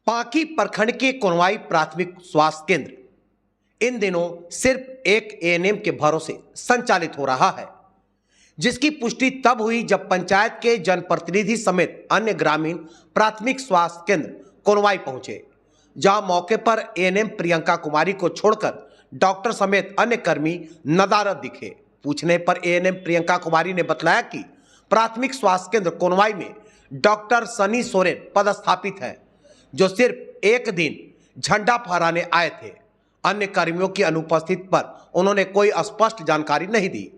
पांकी प्रखंड के कोनवाई प्राथमिक स्वास्थ्य केंद्र इन दिनों सिर्फ एक एएनएम के भरोसे संचालित हो रहा है, जिसकी पुष्टि तब हुई जब पंचायत के जनप्रतिनिधि समेत अन्य ग्रामीण प्राथमिक स्वास्थ्य केंद्र कोनवाई पहुंचे, जहां मौके पर एएनएम प्रियंका कुमारी को छोड़कर डॉक्टर समेत अन्य कर्मी नदारद दिखे। पूछने पर एएनएम प्रियंका कुमारी ने बताया कि प्राथमिक स्वास्थ्य केंद्र कोनवाई में डॉक्टर सनी सोरेन पदस्थापित है, जो सिर्फ एक दिन झंडा फहराने आए थे। अन्य कर्मियों की अनुपस्थिति पर उन्होंने कोई स्पष्ट जानकारी नहीं दी।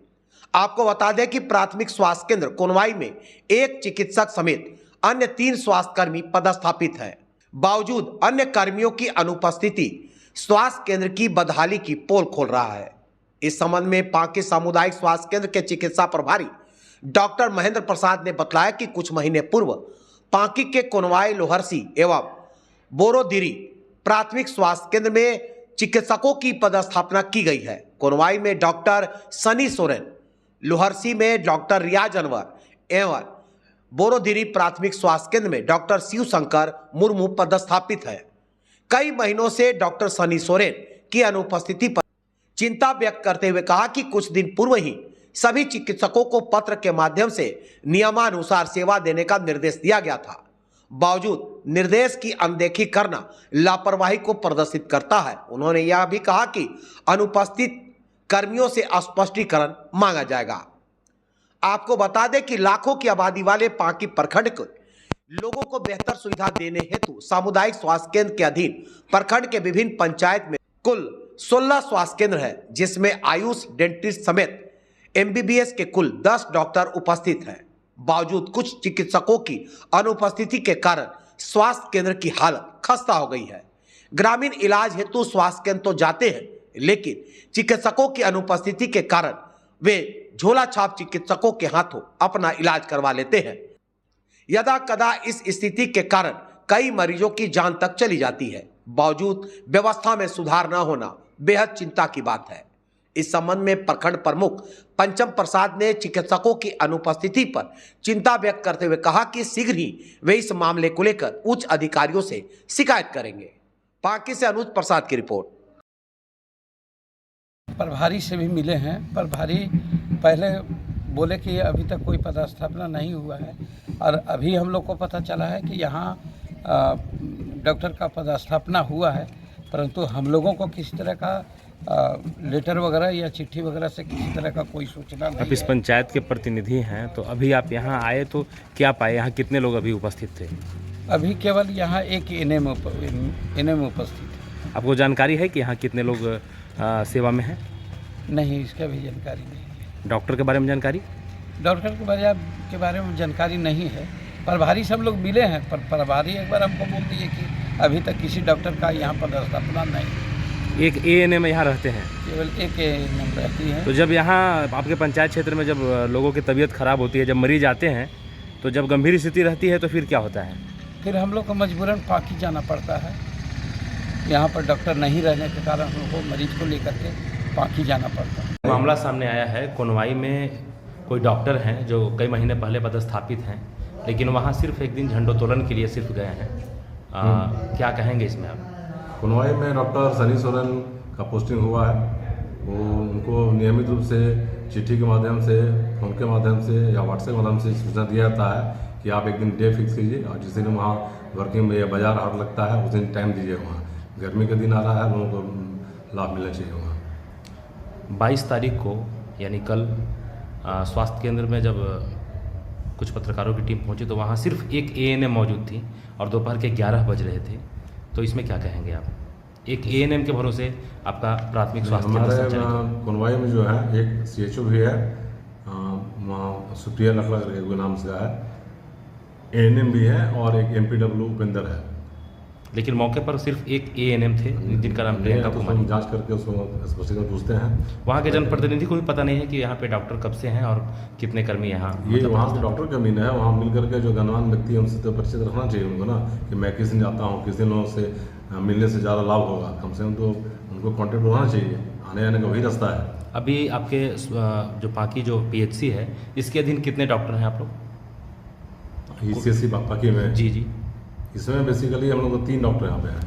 आपको बता दें कि प्राथमिक स्वास्थ्य केंद्र कोनवाई में एक चिकित्सक समेत अन्य 3 स्वास्थ्यकर्मी पदस्थापित हैं। बावजूद अन्य कर्मियों की अनुपस्थिति स्वास्थ्य केंद्र की बदहाली की पोल खोल रहा है। इस संबंध में पांकी सामुदायिक स्वास्थ्य केंद्र के चिकित्सा प्रभारी डॉक्टर महेंद्र प्रसाद ने बताया कि कुछ महीने पूर्व पांकी के कोनवाई लोहरसी एवं बोरोदिरी प्राथमिक स्वास्थ्य केंद्र में चिकित्सकों की पदस्थापना की गई है। कोनवाई में डॉक्टर सनी सोरेन, लोहरसी में डॉक्टर रियाज अनवर एवं बोरोदिरी प्राथमिक स्वास्थ्य केंद्र में डॉक्टर शिव शंकर मुर्मू पदस्थापित है। कई महीनों से डॉक्टर सनी सोरेन की अनुपस्थिति पर चिंता व्यक्त करते हुए कहा कि कुछ दिन पूर्व ही सभी चिकित्सकों को पत्र के माध्यम से नियमानुसार सेवा देने का निर्देश दिया गया था। बावजूद निर्देश की अनदेखी करना लापरवाही को प्रदर्शित करता है। उन्होंने यह भी कहा कि अनुपस्थित कर्मियों से स्पष्टीकरण मांगा जाएगा। आपको बता दें कि लाखों की आबादी वाले पांकी प्रखंड के लोगों को बेहतर सुविधा देने हेतु सामुदायिक स्वास्थ्य केंद्र के अधीन प्रखंड के विभिन्न पंचायत में कुल 16 स्वास्थ्य केंद्र है, जिसमें आयुष, डेंटिस्ट समेत एमबीबीएस के कुल 10 डॉक्टर उपस्थित हैं। बावजूद कुछ चिकित्सकों की अनुपस्थिति के कारण स्वास्थ्य केंद्र की हालत खस्ता हो गई है। ग्रामीण इलाज हेतु स्वास्थ्य केंद्र तो जाते हैं, लेकिन चिकित्सकों की अनुपस्थिति के कारण वे झोला छाप चिकित्सकों के हाथों अपना इलाज करवा लेते हैं। यदा कदा इस स्थिति के कारण कई मरीजों की जान तक चली जाती है। बावजूद व्यवस्था में सुधार न होना बेहद चिंता की बात है। इस संबंध में प्रखंड प्रमुख पंचम प्रसाद ने चिकित्सकों की अनुपस्थिति पर चिंता व्यक्त करते हुए कहा कि शीघ्र ही वे इस मामले को लेकर उच्च अधिकारियों से शिकायत करेंगे। पांकी से अनुज प्रसाद की रिपोर्ट। प्रभारी से भी मिले हैं। प्रभारी पहले बोले कि अभी तक कोई पदस्थापना नहीं हुआ है, और अभी हम लोग को पता चला है कि यहाँ डॉक्टर का पदस्थापना हुआ है, परंतु हम लोगों को किसी तरह का लेटर वगैरह या चिट्ठी वगैरह से किसी तरह का कोई सूचना नहीं। आप इस पंचायत के प्रतिनिधि हैं, तो अभी आप यहाँ आए तो क्या पाए? यहाँ कितने लोग अभी उपस्थित थे? अभी केवल यहाँ एक एएनएम उपस्थित है। आपको जानकारी है कि यहाँ कितने लोग सेवा में हैं? नहीं, इसका भी जानकारी नहीं है। डॉक्टर के बारे में जानकारी? डॉक्टर के बारे में जानकारी नहीं है। प्रभारी से हम लोग मिले हैं, पर प्रभारी एक बार हमको बोल दिए कि अभी तक किसी डॉक्टर का यहाँ पदस्थापना नहीं। एक एएनएम यहाँ रहते हैं? केवल एक एएनएम रहती है। तो जब यहाँ आपके पंचायत क्षेत्र में जब लोगों की तबीयत खराब होती है, जब मरीज आते हैं, तो जब गंभीर स्थिति रहती है तो फिर क्या होता है? फिर हम लोग को मजबूरन पांकी जाना पड़ता है। यहाँ पर डॉक्टर नहीं रहने के कारण हम लोग को मरीज को लेकर के पांकी जाना पड़ता है। मामला सामने आया है, कोनवाई में कोई डॉक्टर हैं जो कई महीने पहले पदस्थापित हैं, लेकिन वहाँ सिर्फ एक दिन झंडोत्तोलन के लिए सिर्फ गए हैं। क्या कहेंगे इसमें आप? कोनवाई में डॉक्टर सनी सोरेन का पोस्टिंग हुआ है। वो उनको नियमित रूप से चिट्ठी के माध्यम से, फ़ोन के माध्यम से या व्हाट्सएप के माध्यम से सूचना दिया जाता है कि आप एक दिन डे फिक्स कीजिए, और जिस दिन वहाँ वर्किंग में या बाजार हाट लगता है उस दिन टाइम दीजिए। वहाँ गर्मी का दिन आ रहा है, लोगों को लाभ मिलना चाहिए। वहाँ 22 तारीख को यानी कल स्वास्थ्य केंद्र में जब कुछ पत्रकारों की टीम पहुंची तो वहाँ सिर्फ एक एएनएम मौजूद थी और दोपहर के 11 बज रहे थे। तो इसमें क्या कहेंगे आप? एक एएनएम के भरोसे आपका प्राथमिक स्वास्थ्य केंद्र संचालित है। कोनवाई में जो है एक सीएचओ भी है, सुप्रिया लखला करके नाम से है, एएनएम भी है, और एक एमपीडब्ल्यू उपेंद्र है। लेकिन मौके पर सिर्फ एक एएनएम थे जिनका नाम प्रियंका कुमारी। जांच करके उसको स्पष्टीकरण पूछते हैं। वहाँ के जनप्रतिनिधि को भी पता नहीं है कि यहाँ पे डॉक्टर कब से हैं और कितने कर्मी यहाँ? ये वहाँ पे डॉक्टर कमी है। वहाँ मिल करके जो गणमान्य व्यक्ति है उनसे तो परिचित रखना चाहिए उनको ना, कि मैं किस दिन आता हूँ, किस दिन लोगों से मिलने से ज़्यादा लाभ होगा। कम से कम तो उनको कॉन्टेक्ट होना चाहिए, आने जाने का वही रास्ता है। अभी आपके जो पांकी जो पीएचसी है, इसके अधीन कितने डॉक्टर हैं आप लोग? पांकी में जी जी इसमें बेसिकली हम लोग को 3 डॉक्टर यहाँ पे हैं।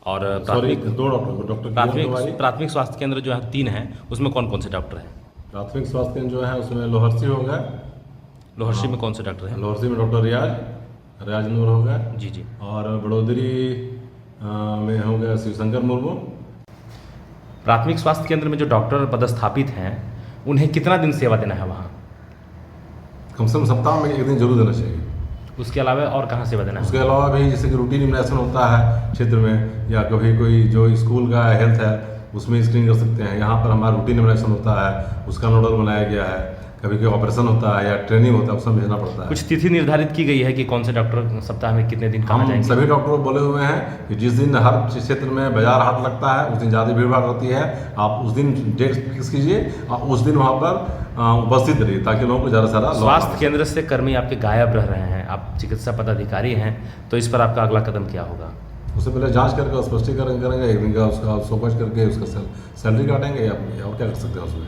और सॉरी, प्राथमिक 2 डॉक्टर, डॉक्टर किरण तिवारी। प्राथमिक स्वास्थ्य केंद्र जो है 3 हैं, उसमें कौन कौन से डॉक्टर हैं? प्राथमिक स्वास्थ्य केंद्र जो है उसमें लोहरसी हो गया, लोहर्षि में कौन से डॉक्टर हैं? लोहरसी में डॉक्टर रियाज नूर हो गया, जी जी। और बड़ोदरी में हो गया शिवशंकर मुर्मू। प्राथमिक स्वास्थ्य केंद्र में जो डॉक्टर पदस्थापित हैं उन्हें कितना दिन सेवा देना है वहाँ? कम से कम सप्ताह में 1 दिन जरूर देना चाहिए। उसके अलावा और कहाँ सेवा देना है? उसके अलावा भी जैसे कि रूटीन इम्यूनाइजेशन होता है क्षेत्र में, या कभी कोई जो स्कूल का हेल्थ है उसमें स्क्रीनिंग कर सकते हैं। यहाँ पर हमारा रूटीन इम्यूनाइजेशन होता है, उसका नोडल बनाया गया है। कभी कोई ऑपरेशन होता है या ट्रेनिंग होता है, उसमें भेजना पड़ता है। कुछ तिथि निर्धारित की गई है कि कौन से डॉक्टर सप्ताह में कितने दिन कहाँ हम जाएंगे? सभी डॉक्टरों को बोले हुए हैं कि जिस दिन हर क्षेत्र में बाजार हाट लगता है उस दिन ज़्यादा भीड़ भाड़ होती है, आप उस दिन डेट फिक्स कीजिए और उस दिन वहाँ पर उपस्थित रहिए ताकि लोगों को ज़्यादा से ज़्यादा लाभ स्वास्थ्य मिले। केंद्र से कर्मी आपके गायब रह रहे हैं, आप चिकित्सा पदाधिकारी हैं, तो इस पर आपका अगला कदम क्या होगा? उससे पहले जांच करके स्पष्टीकरण करेंगे, 1 दिन का उसका सोपच करके उसका सैलरी काटेंगे या और क्या कर सकते हैं उसमें।